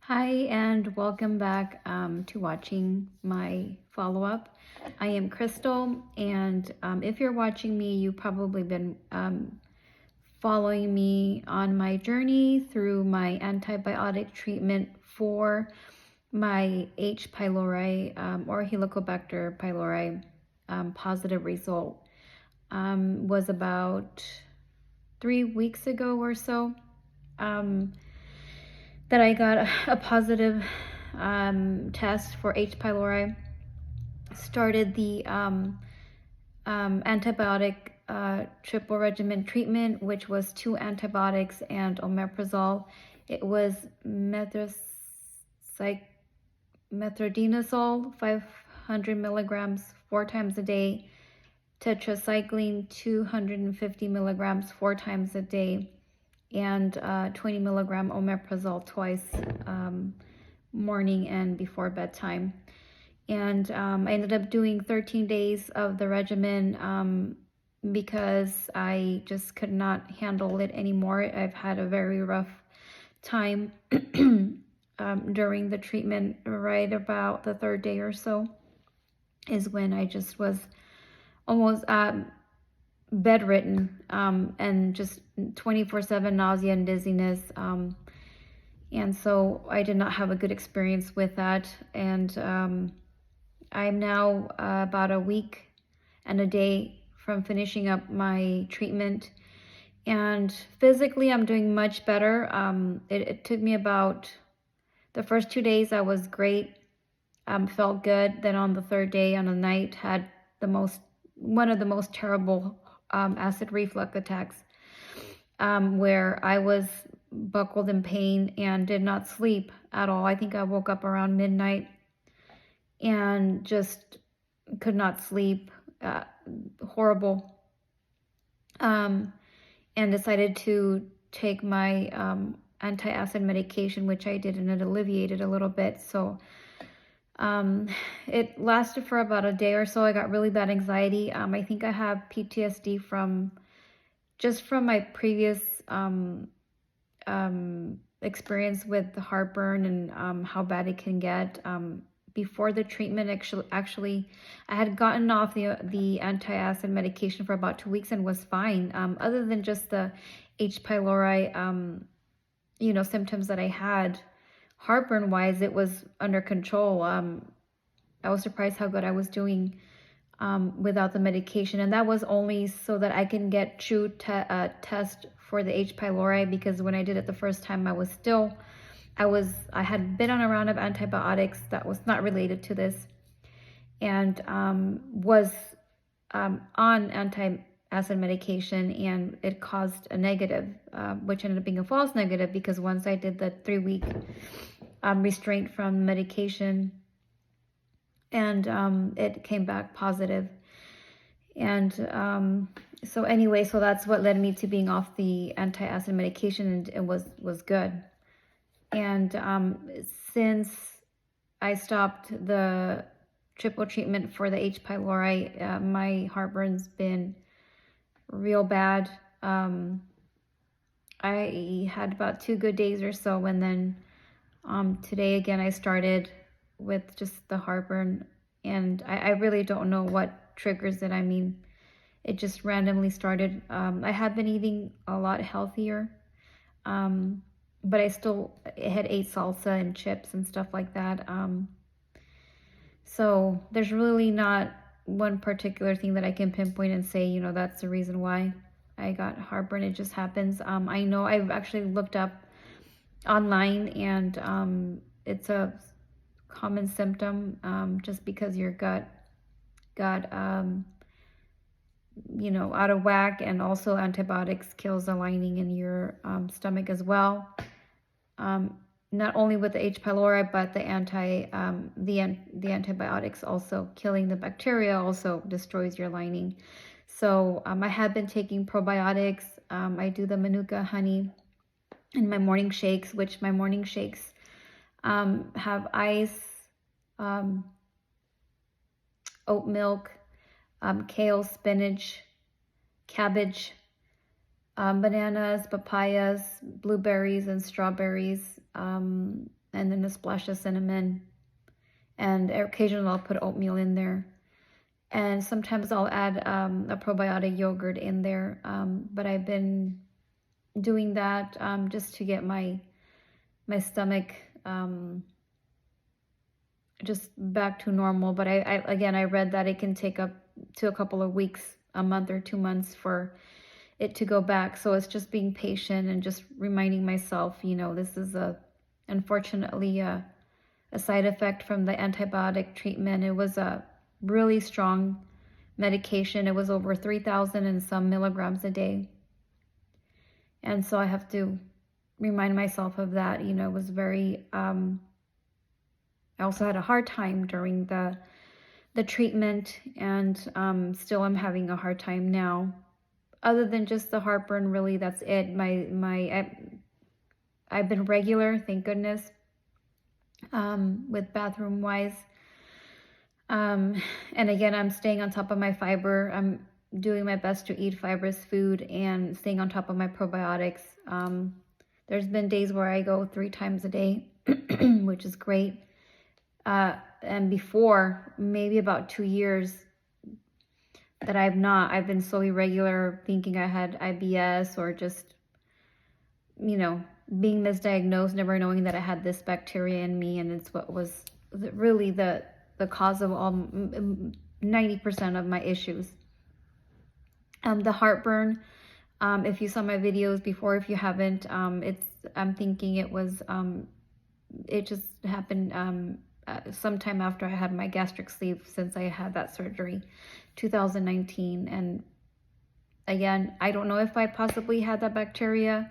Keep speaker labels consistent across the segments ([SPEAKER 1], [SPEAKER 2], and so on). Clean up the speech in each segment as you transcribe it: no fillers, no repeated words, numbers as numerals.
[SPEAKER 1] Hi, and welcome back to watching my follow-up. I am Crystal, and if you're watching me, you've probably been following me on my journey through my antibiotic treatment for my H. pylori or Helicobacter pylori. Positive result was about 3 weeks ago or so. That I got a positive test for H. pylori. Started the antibiotic triple regimen treatment, which was 2 antibiotics and omeprazole. It was metronidazole, 500 milligrams 4 times a day, tetracycline, 250 milligrams 4 times a day, and 20 milligram omeprazole twice morning and before bedtime. And I ended up doing 13 days of the regimen because I just could not handle it anymore. I've had a very rough time during the treatment. Right about the 3rd day or so is when I just was almost bedridden and just 24/7 nausea and dizziness. And so I did not have a good experience with that. And I'm now about a week and a day from finishing up my treatment. And physically, I'm doing much better. It took me about the first 2 days, I was great, felt good. Then on the 3rd day, on the night, had one of the most terrible acid reflux attacks, where I was buckled in pain and did not sleep at all. I think I woke up around midnight and just could not sleep. Horrible. And decided to take my anti-acid medication, which I did, and it alleviated a little bit. So it lasted for about a day or so. I got really bad anxiety. I think I have PTSD from my previous experience with the heartburn and how bad it can get. Before the treatment, actually, I had gotten off the anti-acid medication for about 2 weeks and was fine. Other than just the H. pylori, symptoms that I had, heartburn-wise, it was under control. I was surprised how good I was doing without the medication, and that was only so that I can get true test for the H. pylori, because when I did it the first time, I had been on a round of antibiotics that was not related to this, and was on anti-acid medication, and it caused a negative, which ended up being a false negative, because once I did the 3-week restraint from medication, and it came back positive. And so anyway, so that's what led me to being off the anti-acid medication, and it was good. And since I stopped the triple treatment for the H. pylori, my heartburn's been real bad. I had about 2 good days or so, and then today again I started with just the heartburn, and I really don't know what triggers it. I mean, it just randomly started. I have been eating a lot healthier, but I still had ate salsa and chips and stuff like that. So there's really not one particular thing that I can pinpoint and say, that's the reason why I got heartburn. It just happens. I know I've actually looked up online, and it's a common symptom, just because your gut got out of whack, and also antibiotics kills the lining in your stomach as well. Not only with the H. pylori, but the antibiotics also killing the bacteria also destroys your lining. So I have been taking probiotics. I do the Manuka honey in my morning shakes, which my morning shakes have ice, oat milk, kale, spinach, cabbage, bananas, papayas, blueberries, and strawberries, and then a splash of cinnamon. And occasionally I'll put oatmeal in there. And sometimes I'll add a probiotic yogurt in there. But I've been doing that just to get my stomach just back to normal. But I read that it can take up to a couple of weeks, a month or 2 months for it to go back. So it's just being patient and just reminding myself, this is unfortunately a side effect from the antibiotic treatment. It was a really strong medication. It was over 3,000 and some milligrams a day. And so I have to remind myself of that. It was very, I also had a hard time during the treatment, and still I'm having a hard time now. Other than just the heartburn, really, that's it. I've been regular, thank goodness, with bathroom wise. And again, I'm staying on top of my fiber. I'm doing my best to eat fibrous food and staying on top of my probiotics. There's been days where I go 3 times a day, which is great. And before, maybe about 2 years that I've been so irregular, thinking I had IBS or just, being misdiagnosed, never knowing that I had this bacteria in me, and it's what was really the cause of all 90% of my issues. The heartburn, if you saw my videos before, if you haven't, I'm thinking it was, it just happened sometime after I had my gastric sleeve, since I had that surgery 2019. And again, I don't know if I possibly had that bacteria,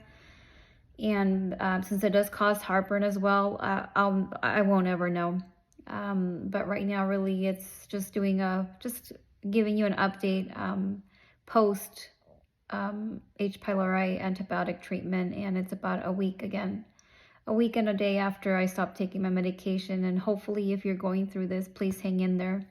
[SPEAKER 1] and since it does cause heartburn as well, I won't ever know. But right now, really, it's just just giving you an update post H. pylori antibiotic treatment, and it's about a week and a day after I stopped taking my medication. And hopefully, if you're going through this, please hang in there.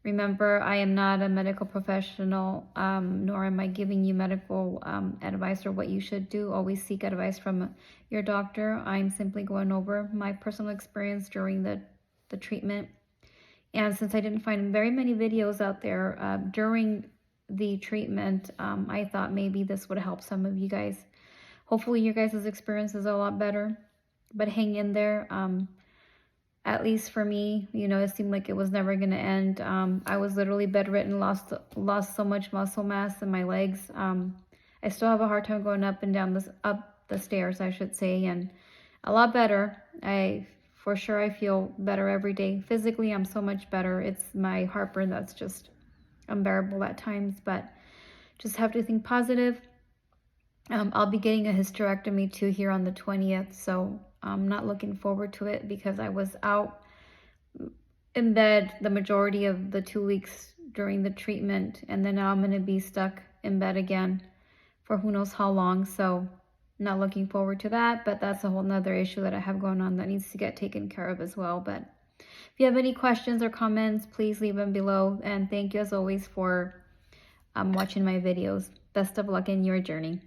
[SPEAKER 1] Remember, I am not a medical professional, nor am I giving you medical advice or what you should do. Always seek advice from your doctor. I'm simply going over my personal experience during the treatment. And since I didn't find very many videos out there during the treatment, I thought maybe this would help some of you guys. Hopefully your guys' experience is a lot better, but hang in there. At least for me, it seemed like it was never going to end. I was literally bedridden, lost so much muscle mass in my legs. I still have a hard time going up and down up the stairs, I should say, and a lot better. For sure, I feel better every day. Physically, I'm so much better. It's my heartburn that's just unbearable at times, but just have to think positive. I'll be getting a hysterectomy too here on the 20th, so I'm not looking forward to it, because I was out in bed the majority of the 2 weeks during the treatment, and then now I'm going to be stuck in bed again for who knows how long. So not looking forward to that, but that's a whole nother issue that I have going on that needs to get taken care of as well. But if you have any questions or comments, please leave them below, and thank you as always for watching my videos. Best of luck in your journey.